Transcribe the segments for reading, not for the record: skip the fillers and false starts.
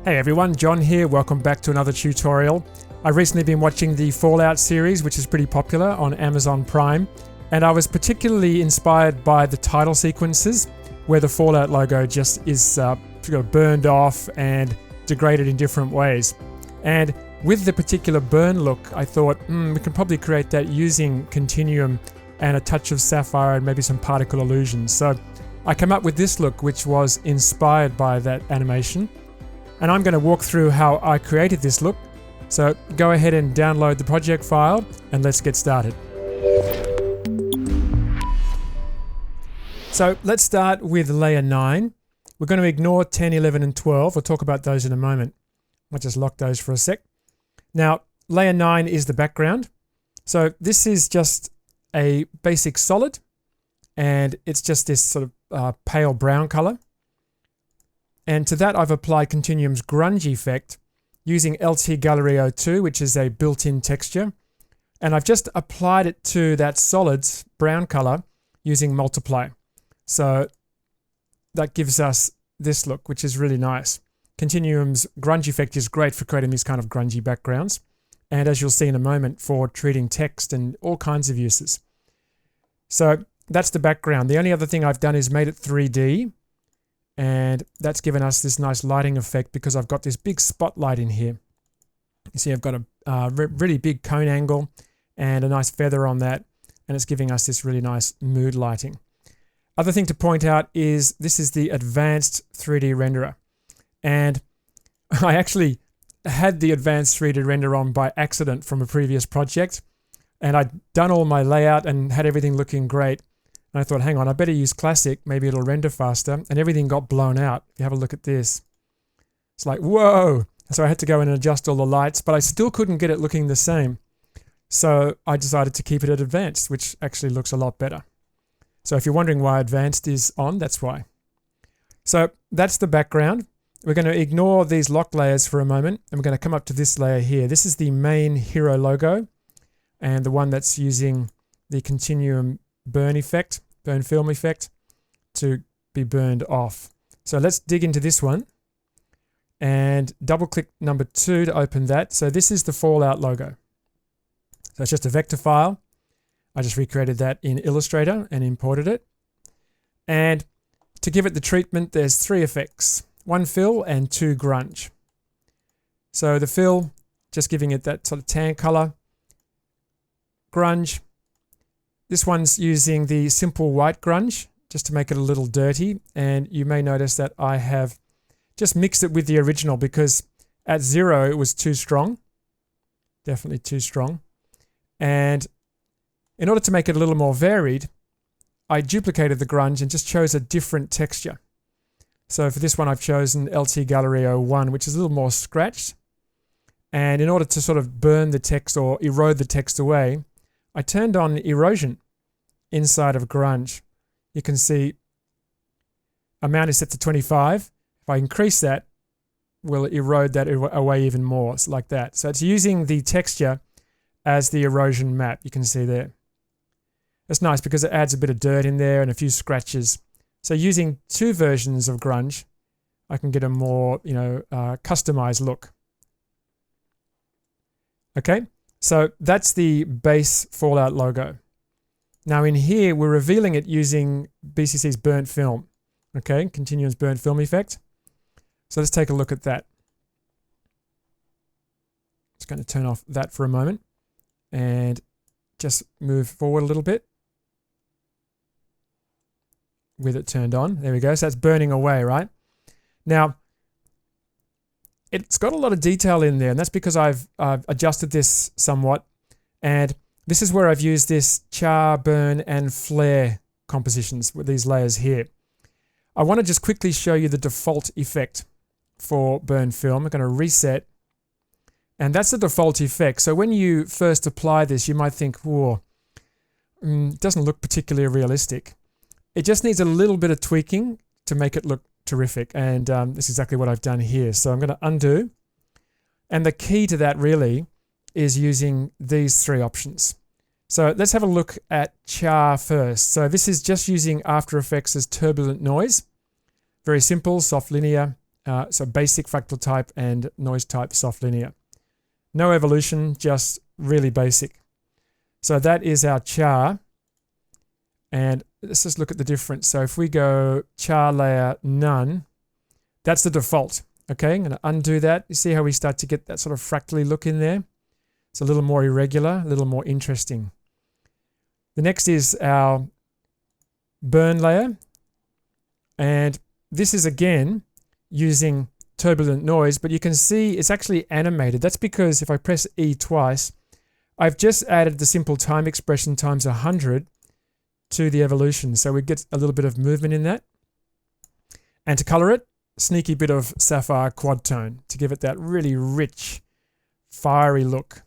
Hey everyone, John here. Welcome back to another tutorial. I've recently been watching the Fallout series, which is pretty popular on Amazon Prime, and I was particularly inspired by the title sequences where the Fallout logo just is burned off and degraded in different ways. And with the particular burn look, I thought, we can probably create that using Continuum and a touch of sapphire and maybe some particle illusions. So I came up with this look, which was inspired by that animation. And I'm going to walk through how I created this look. So go ahead and download the project file and let's get started. So let's start with layer 9. We're going to ignore 10, 11 and 12. We'll talk about those in a moment. I'll just lock those for a sec. Now layer 9 is the background. So this is just a basic solid and it's just this sort of pale brown color. And to that I've applied Continuum's grunge effect using LT Gallery 02, which is a built-in texture. And I've just applied it to that solid's brown color using multiply. So that gives us this look, which is really nice. Continuum's grunge effect is great for creating these kind of grungy backgrounds. And as you'll see in a moment, for treating text and all kinds of uses. So that's the background. The only other thing I've done is made it 3D. And that's given us this nice lighting effect because I've got this big spotlight in here. You see I've got a really big cone angle and a nice feather on that, and it's giving us this really nice mood lighting. Other thing to point out is this is the advanced 3D renderer. And I actually had the advanced 3D renderer on by accident from a previous project, and I'd done all my layout and had everything looking great. And I thought, hang on, I better use classic, maybe it'll render faster, and everything got blown out. If you have a look at this, it's like, whoa. So I had to go in and adjust all the lights, but I still couldn't get it looking the same. So I decided to keep it at advanced, which actually looks a lot better. So if you're wondering why advanced is on, that's why. So that's the background. We're going to ignore these lock layers for a moment, and we're going to come up to this layer here. This is the main hero logo, and the one that's using the Continuum burn film effect to be burned off. So let's dig into this one and double click number 2 to open that. So this is the Fallout logo. So it's just a vector file. I just recreated that in Illustrator and imported it. And to give it the treatment, there's 3 effects, 1 fill and 2 grunge. So the fill, just giving it that sort of tan color. Grunge, this one's using the simple white grunge just to make it a little dirty, and you may notice that I have just mixed it with the original because at 0 it was too strong, definitely too strong. And in order to make it a little more varied, I duplicated the grunge and just chose a different texture. So for this one I've chosen LT Gallery 01, which is a little more scratched. And in order to sort of burn the text or erode the text away, I turned on erosion inside of grunge. You can see amount is set to 25. If I increase that, we'll erode that away even more. It's like that. So it's using the texture as the erosion map. You can see there. It's nice because it adds a bit of dirt in there and a few scratches. So using 2 versions of grunge, I can get a more, customized look. Okay. So that's the base Fallout logo. Now in here, we're revealing it using BCC's Burnt Film. Okay, Continuum's Burnt Film effect. So let's take a look at that. Just going to turn off that for a moment and just move forward a little bit with it turned on. There we go. So that's burning away, right? Now, it's got a lot of detail in there, and that's because I've adjusted this somewhat. And this is where I've used this char, burn, and flare compositions with these layers here. I want to just quickly show you the default effect for burn film. I'm going to reset. And that's the default effect. So when you first apply this, you might think, whoa, it doesn't look particularly realistic. It just needs a little bit of tweaking to make it look terrific, and this is exactly what I've done here. So I'm going to undo, and the key to that really is using these 3 options. So let's have a look at char first. So this is just using After Effects as turbulent noise. Very simple, soft linear, So basic fractal type and noise type soft linear. No evolution, just really basic. So that is our char. And let's just look at the difference. So if we go char layer none, that's the default. Okay, I'm going to undo that. You see how we start to get that sort of fractally look in there? It's a little more irregular, a little more interesting. The next is our burn layer. And this is again using turbulent noise, but you can see it's actually animated. That's because if I press E twice, I've just added the simple time expression times 100 to the evolution. So we get a little bit of movement in that. And to color it, sneaky bit of sapphire quad tone to give it that really rich, fiery look.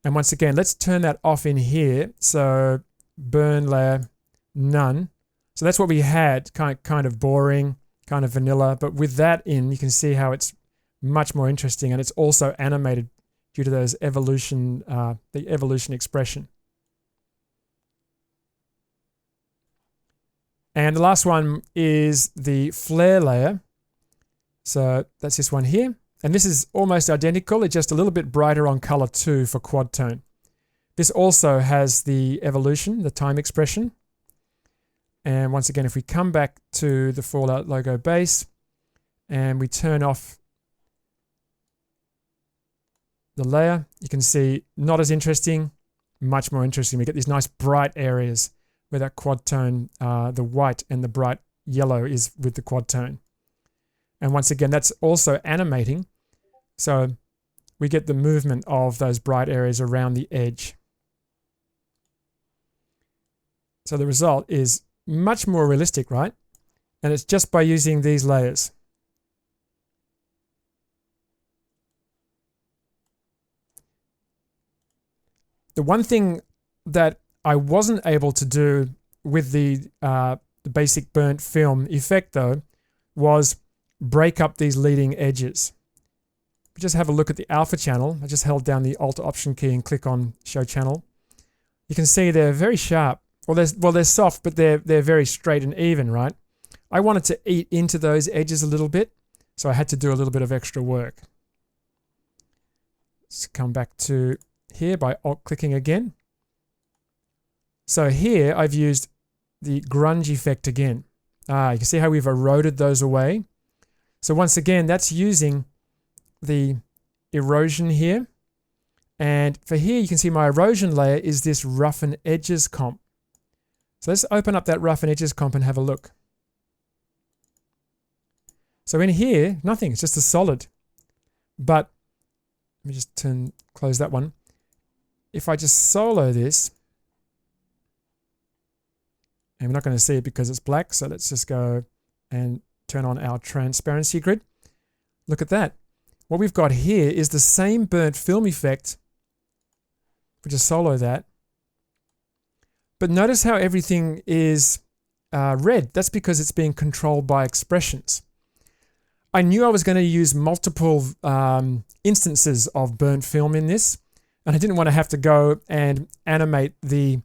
And once again, let's turn that off in here. So burn layer, none. So that's what we had, kind of boring, kind of vanilla. But with that in, you can see how it's much more interesting, and it's also animated due to those evolution, the evolution expression. And the last one is the flare layer. So that's this one here. And this is almost identical. It's just a little bit brighter on color 2 for quad tone. This also has the evolution, the time expression. And once again, if we come back to the Fallout logo base and we turn off the layer, you can see not as interesting, much more interesting. We get these nice bright areas where that quad tone, the white and the bright yellow is with the quad tone. And once again, that's also animating. So we get the movement of those bright areas around the edge. So the result is much more realistic, right? And it's just by using these layers. The one thing that I wasn't able to do with the basic burnt film effect though was break up these leading edges. We just have a look at the alpha channel. I just held down the Alt Option key and click on Show Channel. You can see they're very sharp. Well, they're soft, but they're very straight and even, right? I wanted to eat into those edges a little bit, so I had to do a little bit of extra work. Let's come back to here by Alt-clicking again. So here I've used the grunge effect again. You can see how we've eroded those away. So once again, that's using the erosion here. And for here, you can see my erosion layer is this Roughen Edges comp. So let's open up that Roughen Edges comp and have a look. So in here, nothing, it's just a solid. But let me just close that one. If I just solo this, and we're not going to see it because it's black, so let's just go and turn on our transparency grid. Look at that. What we've got here is the same burnt film effect. We just solo that. But notice how everything is red. That's because it's being controlled by expressions. I knew I was going to use multiple instances of burnt film in this, and I didn't want to have to go and animate the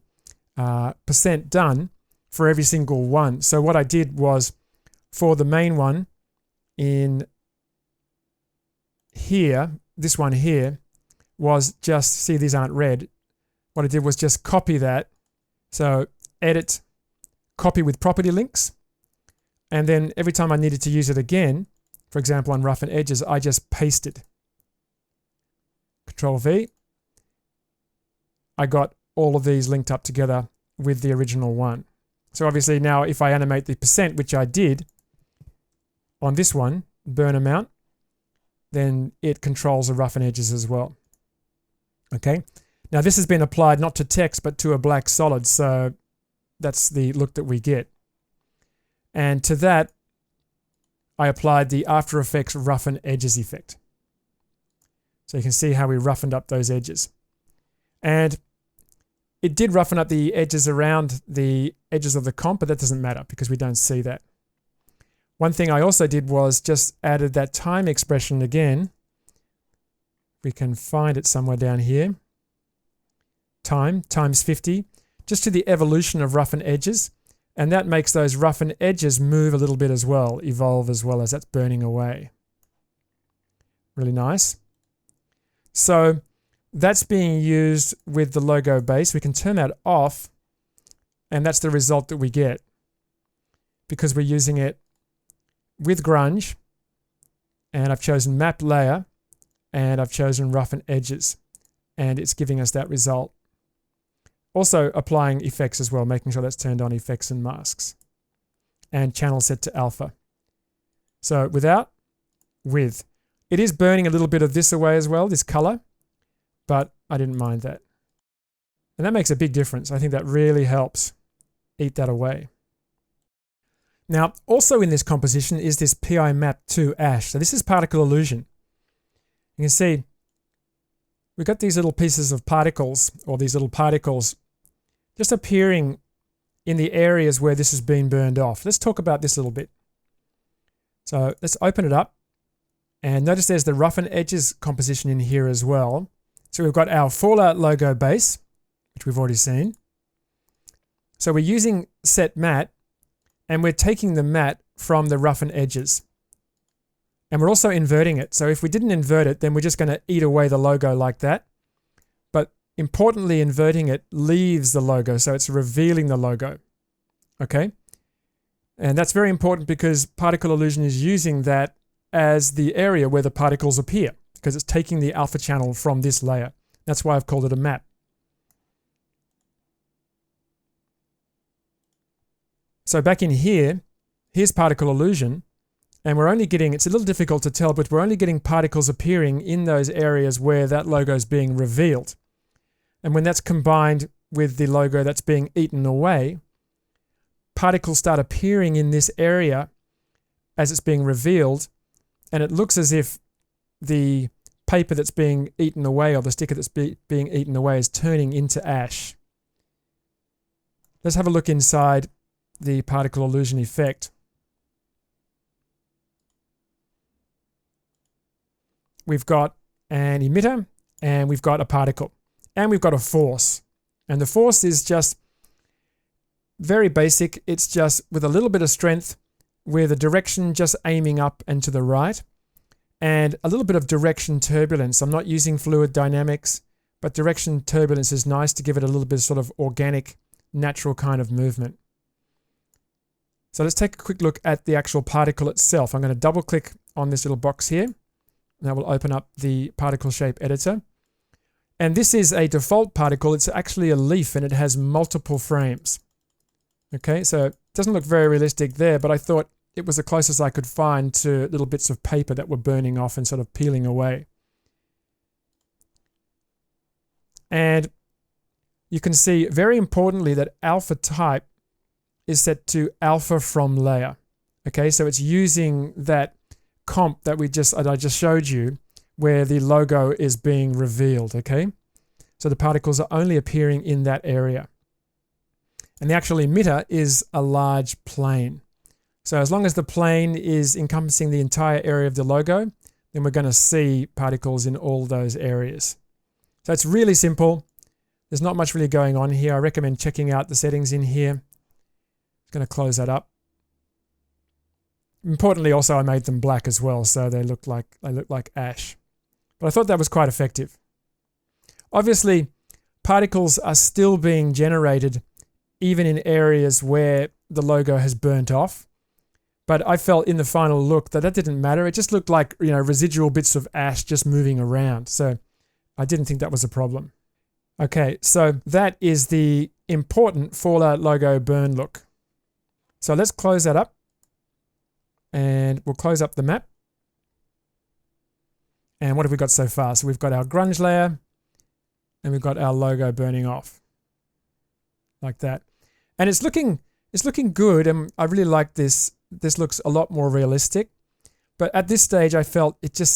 percent done for every single one. So what I did was, for the main one in here, this one here, was just, see these aren't red. What I did was just copy that. So edit, copy with property links. And then every time I needed to use it again, for example on Roughen Edges, I just pasted. Control V. I got all of these linked up together with the original one. So obviously now if I animate the percent, which I did on this one, burn amount, then it controls the Roughen Edges as well. Okay. Now this has been applied not to text, but to a black solid. So that's the look that we get. And to that, I applied the After Effects Roughen Edges effect. So you can see how we roughened up those edges. And it did roughen up the edges around the edges of the comp, but that doesn't matter because we don't see that. One thing I also did was just added that time expression again. We can find it somewhere down here. Time times 50, just to the evolution of Roughen Edges. And that makes those roughen edges move a little bit as well, evolve as well as that's burning away. Really nice. So that's being used with the logo base. We can turn that off, and that's the result that we get because we're using it with grunge, and I've chosen map layer, and I've chosen roughen edges, and it's giving us that result. Also applying effects as well, making sure that's turned on, effects and masks, and channel set to alpha. So without, with. It is burning a little bit of this away as well, this color, but I didn't mind that. And that makes a big difference. I think that really helps eat that away. Now, also in this composition is this PI Map 2 Ash. So this is particle illusion. You can see we've got these little pieces of particles, or these little particles, just appearing in the areas where this has been burned off. Let's talk about this a little bit. So let's open it up. And notice there's the roughen edges composition in here as well. So we've got our Fallout logo base, which we've already seen. So we're using set matte, and we're taking the matte from the roughen edges. And we're also inverting it. So if we didn't invert it, then we're just going to eat away the logo like that. But importantly, inverting it leaves the logo, so it's revealing the logo. Okay? And that's very important because particle illusion is using that as the area where the particles appear, because it's taking the alpha channel from this layer. That's why I've called it a map. So back in here, here's particle illusion, and we're only getting, it's a little difficult to tell, but we're only getting particles appearing in those areas where that logo is being revealed. And when that's combined with the logo that's being eaten away, particles start appearing in this area as it's being revealed, and it looks as if the paper that's being eaten away, or the sticker that's being eaten away, is turning into ash. Let's have a look inside the particle illusion effect. We've got an emitter, and we've got a particle, and we've got a force. And the force is just very basic. It's just with a little bit of strength, with a direction just aiming up and to the right, and a little bit of direction turbulence. I'm not using fluid dynamics, but direction turbulence is nice to give it a little bit of sort of organic, natural kind of movement. So let's take a quick look at the actual particle itself. I'm going to double click on this little box here, and that will open up the particle shape editor. And this is a default particle. It's actually a leaf, and it has multiple frames. Okay, so it doesn't look very realistic there, but I thought it was the closest I could find to little bits of paper that were burning off and sort of peeling away. And you can see very importantly that alpha type is set to alpha from layer. Okay, so it's using that comp that I just showed you, where the logo is being revealed. Okay, so the particles are only appearing in that area. And the actual emitter is a large plane. So as long as the plane is encompassing the entire area of the logo, then we're going to see particles in all those areas. So it's really simple. There's not much really going on here. I recommend checking out the settings in here. I'm going to close that up. Importantly, also I made them black as well, so they look like ash. But I thought that was quite effective. Obviously, particles are still being generated even in areas where the logo has burnt off. But I felt in the final look that didn't matter. It just looked like, residual bits of ash just moving around. So I didn't think that was a problem. Okay, so that is the important Fallout logo burn look. So let's close that up. And we'll close up the map. And what have we got so far? So we've got our grunge layer, and we've got our logo burning off. Like that. And it's looking good, and I really like this. This looks a lot more realistic. But at this stage I felt it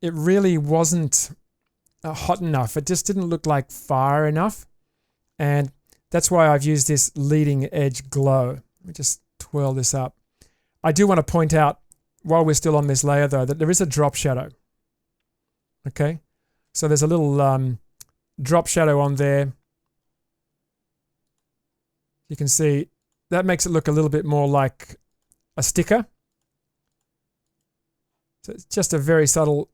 really wasn't hot enough. It just didn't look like fire enough. And that's why I've used this leading edge glow. Let me just twirl this up. I do want to point out, while we're still on this layer though, that there is a drop shadow. Okay, so there's a little drop shadow on there. You can see that makes it look a little bit more like a sticker. So it's just a very subtle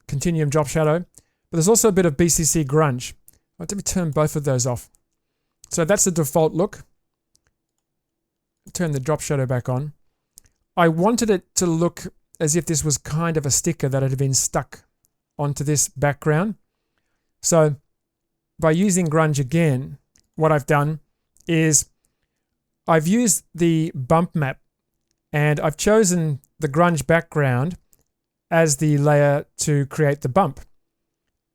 Continuum drop shadow. But there's also a bit of BCC Grunge. Let me turn both of those off. So that's the default look. Turn the drop shadow back on. I wanted it to look as if this was kind of a sticker that had been stuck onto this background. So by using Grunge again, what I've done is I've used the bump map and I've chosen the Grunge background as the layer to create the bump.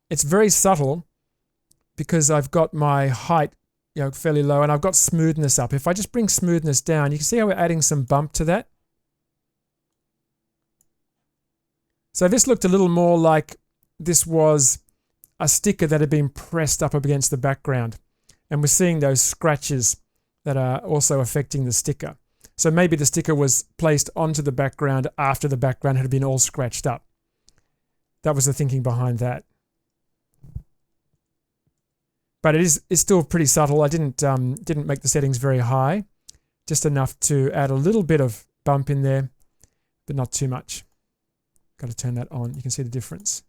It's very subtle because I've got my height fairly low and I've got smoothness up. If I just bring smoothness down, you can see how we're adding some bump to that. So this looked a little more like this was a sticker that had been pressed up against the background. And we're seeing those scratches that are also affecting the sticker. So maybe the sticker was placed onto the background after the background had been all scratched up. That was the thinking behind that. But it's still pretty subtle. I didn't make the settings very high, just enough to add a little bit of bump in there, but not too much. Got to turn that on. You can see the difference.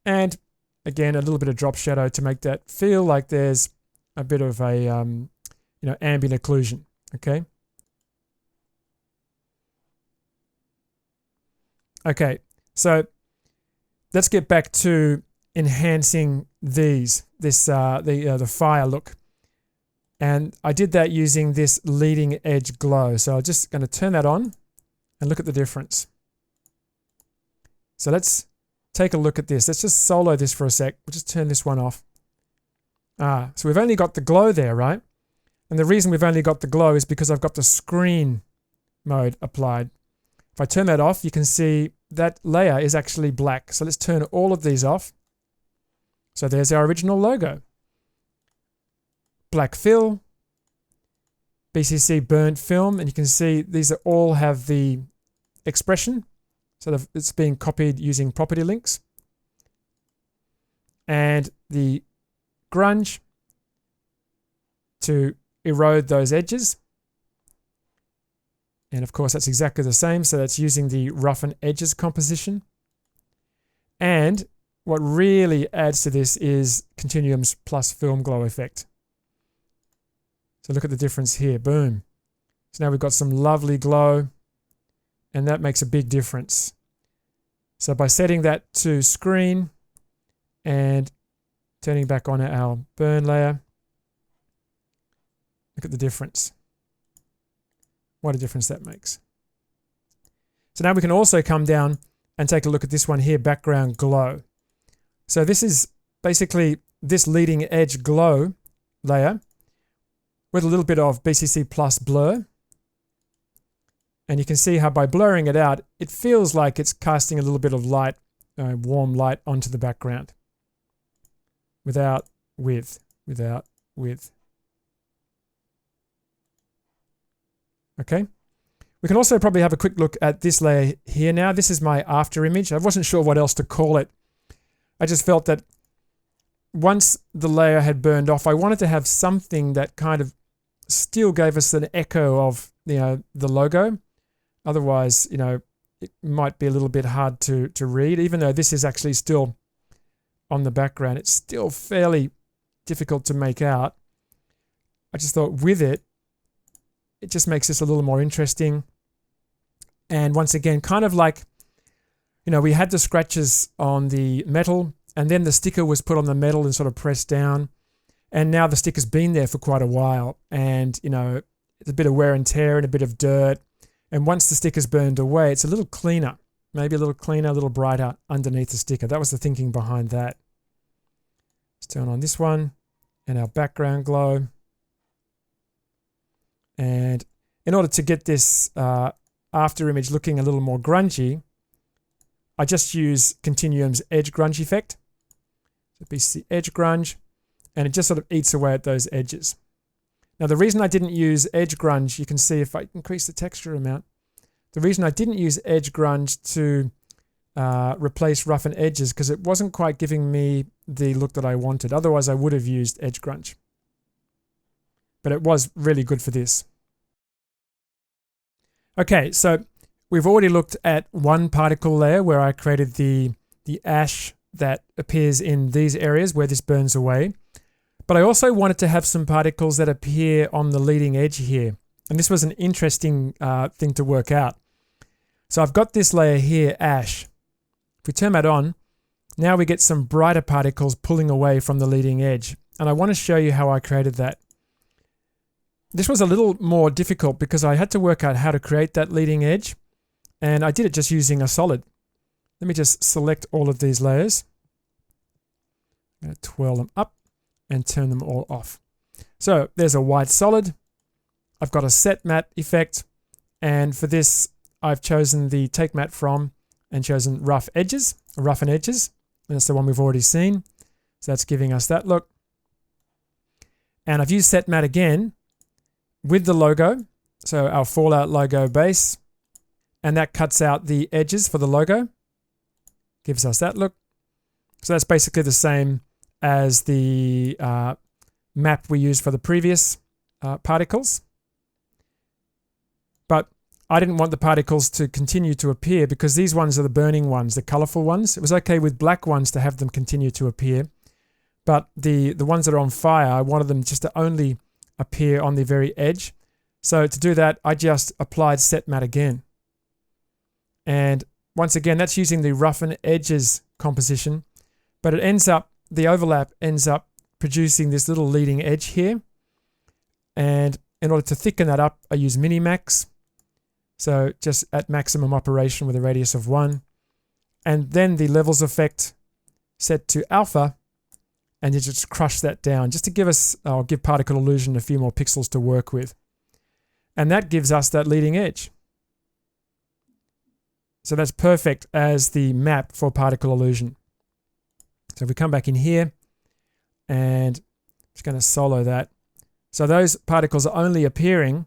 And again, a little bit of drop shadow to make that feel like there's a bit of a ambient occlusion. Okay. Okay. So let's get back to enhancing the fire look. And I did that using this leading edge glow. So I'm just going to turn that on and look at the difference. So let's take a look at this. Let's just solo this for a sec. We'll just turn this one off. So we've only got the glow there, right? And the reason we've only got the glow is because I've got the screen mode applied. If I turn that off, you can see that layer is actually black. So let's turn all of these off. So there's our original logo. Black fill, BCC Burnt Film, and you can see these all have the expression. So it's being copied using property links. And the grunge to erode those edges. And of course, that's exactly the same. So that's using the Roughen edges composition. And what really adds to this is Continuum's plus Film Glow effect. So look at the difference here. Boom. So now we've got some lovely glow. And that makes a big difference. So by setting that to screen and turning back on our burn layer, look at the difference. What a difference that makes. So now we can also come down and take a look at this one here, background glow. So this is basically this leading edge glow layer with a little bit of BCC plus blur. And you can see how by blurring it out, it feels like it's casting a little bit of light, warm light onto the background. Without with. Okay. We can also probably have a quick look at this layer here now. This is my after image. I wasn't sure what else to call it. I just felt that once the layer had burned off, I wanted to have something that kind of still gave us an echo of the logo. Otherwise, it might be a little bit hard to read, even though this is actually still on the background. It's still fairly difficult to make out. I just thought with it just makes this a little more interesting. And once again, kind of like, we had the scratches on the metal and then the sticker was put on the metal and sort of pressed down. And now the sticker's been there for quite a while. And, it's a bit of wear and tear and a bit of dirt. And once the sticker's burned away, it's a little cleaner, maybe a little cleaner, a little brighter underneath the sticker. That was the thinking behind that. Let's turn on this one and our background glow. And in order to get this after image looking a little more grungy, I just use Continuum's Edge Grunge effect. So BCC Edge Grunge, and it just sort of eats away at those edges. Now, the reason I didn't use Edge Grunge, you can see if I increase the texture amount, the reason I didn't use Edge Grunge to replace Roughen edges, because it wasn't quite giving me the look that I wanted. Otherwise, I would have used Edge Grunge. but it was really good for this. Okay, so we've already looked at one particle layer where I created the ash that appears in these areas where this burns away. But I also wanted to have some particles that appear on the leading edge here. And this was an interesting thing to work out. So I've got this layer here, ash. If we turn that on, now we get some brighter particles pulling away from the leading edge. And I want to show you how I created that. This was a little more difficult because I had to work out how to create that leading edge. And I did it just using a solid. Let me just select all of these layers. I'm going to twirl them up and turn them all off. So there's a white solid. I've got a set matte effect. And for this, I've chosen the take matte from and chosen roughen edges. And that's the one we've already seen. So that's giving us that look. And I've used set matte again with the logo. So our Fallout logo base. And that cuts out the edges for the logo. Gives us that look. So that's basically the same as the map we used for the previous particles. But I didn't want the particles to continue to appear because these ones are the burning ones, the colorful ones. It was okay with black ones to have them continue to appear. But the ones that are on fire, I wanted them just to only appear on the very edge. So to do that, I just applied set matte again. And once again, that's using the roughen edges composition. But it ends up, the overlap ends up producing this little leading edge here. And in order to thicken that up, I use Minimax. So just at maximum operation with a radius of 1. And then the levels effect set to alpha. And you just crush that down just to give us, give particle illusion a few more pixels to work with. And that gives us that leading edge. So that's perfect as the map for particle illusion. So if we come back in here and just going to solo that. So those particles are only appearing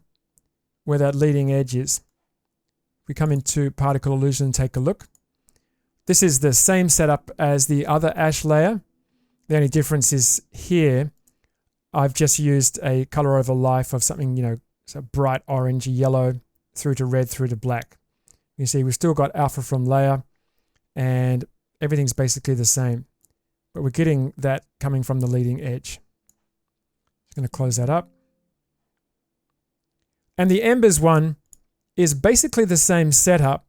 where that leading edge is. If we come into particle illusion and take a look. This is the same setup as the other ash layer. The only difference is here, I've just used a color over life of something, so bright orange, yellow, through to red, through to black. You see we've still got alpha from layer and everything's basically the same. But we're getting that coming from the leading edge. Just going to close that up. And the embers one is basically the same setup.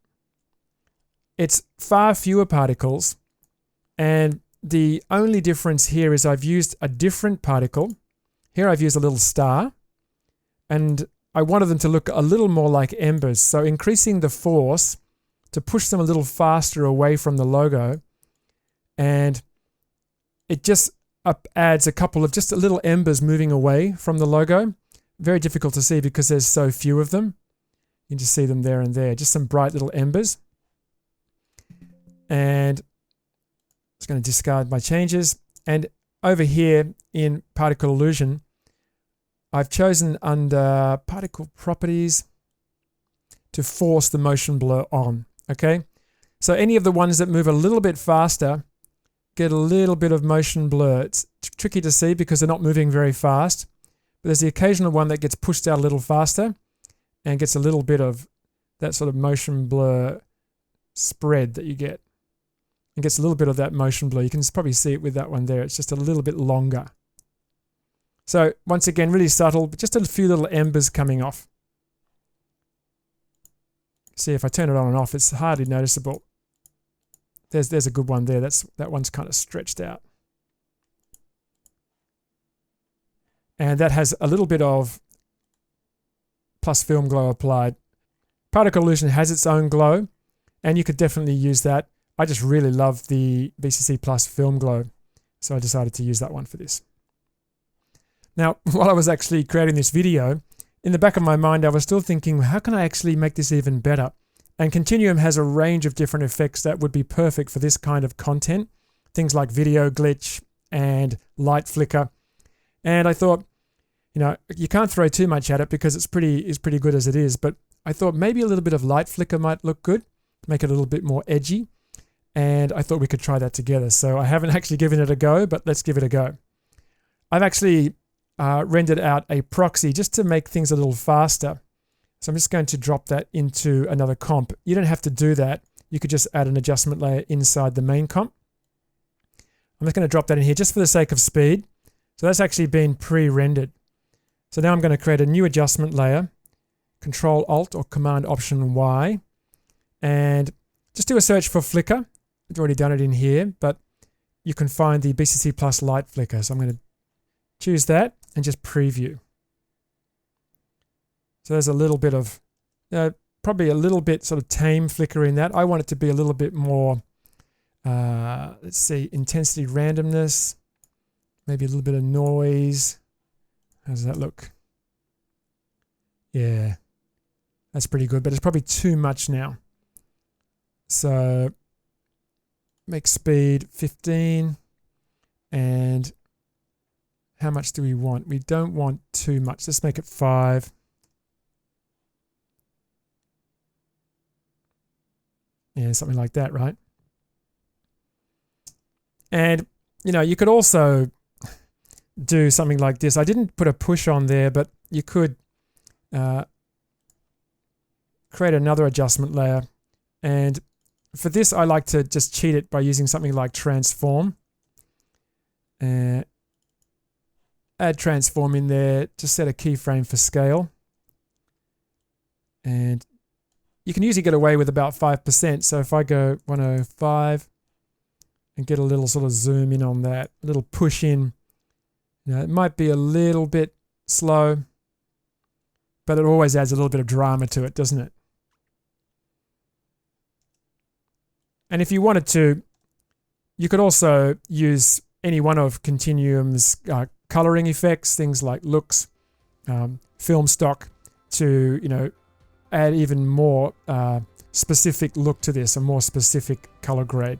It's far fewer particles. And the only difference here is I've used a different particle. Here I've used a little star. And I wanted them to look a little more like embers. So increasing the force to push them a little faster away from the logo. And it just adds a couple of just a little embers moving away from the logo. Very difficult to see because there's so few of them. You can just see them there and there. Just some bright little embers. And just going to discard my changes. And over here in particle illusion, I've chosen under particle properties to force the motion blur on. Okay. So any of the ones that move a little bit faster get a little bit of motion blur. It's tricky to see because they're not moving very fast. But there's the occasional one that gets pushed out a little faster and gets a little bit of that sort of motion blur spread that you get. It gets a little bit of that motion blur. You can probably see it with that one there. It's just a little bit longer. So once again, really subtle, but just a few little embers coming off. See, if I turn it on and off, it's hardly noticeable. There's a good one there. That one's kind of stretched out. And that has a little bit of plus film glow applied. Particle illusion has its own glow, and you could definitely use that. I just really love the BCC plus film glow, so I decided to use that one for this. Now, while I was actually creating this video, in the back of my mind, I was still thinking, how can I actually make this even better? And Continuum has a range of different effects that would be perfect for this kind of content. Things like video glitch and light flicker. And I thought, you can't throw too much at it because it's pretty good as it is. But I thought maybe a little bit of light flicker might look good, make it a little bit more edgy. And I thought we could try that together. So I haven't actually given it a go, but let's give it a go. I've actually rendered out a proxy just to make things a little faster. So I'm just going to drop that into another comp. You don't have to do that. You could just add an adjustment layer inside the main comp. I'm just going to drop that in here just for the sake of speed. So that's actually been pre-rendered. So now I'm going to create a new adjustment layer, Control Alt or Command Option Y, and just do a search for flicker. I've already done it in here, but you can find the BCC Plus light flicker. So I'm going to choose that and just preview. So there's a little bit of, probably a little bit sort of tame flicker in that. I want it to be a little bit more, let's see, intensity randomness, maybe a little bit of noise. How does that look? Yeah, that's pretty good, but it's probably too much now. So make speed 15, and how much do we want? We don't want too much. Let's make it 5. Yeah, something like that, right? And, you know, you could also do something like this. I didn't put a push on there, but you could create another adjustment layer. And for this, I like to just cheat it by using something like transform. Add transform in there, just set a keyframe for scale. And you can usually get away with about 5%. So if I go 105 and get a little sort of zoom in on that, a little push in, you know, it might be a little bit slow, but it always adds a little bit of drama to it, doesn't it? And if you wanted to, you could also use any one of Continuum's coloring effects, things like looks, film stock, to, you know, add even more specific look to this, a more specific color grade.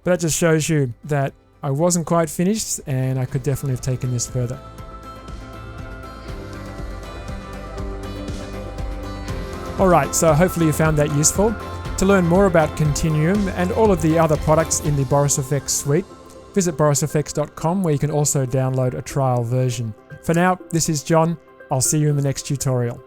But that just shows you that I wasn't quite finished and I could definitely have taken this further. Alright, so hopefully you found that useful. To learn more about Continuum and all of the other products in the Boris FX suite, visit borisfx.com, where you can also download a trial version. For now, this is John. I'll see you in the next tutorial.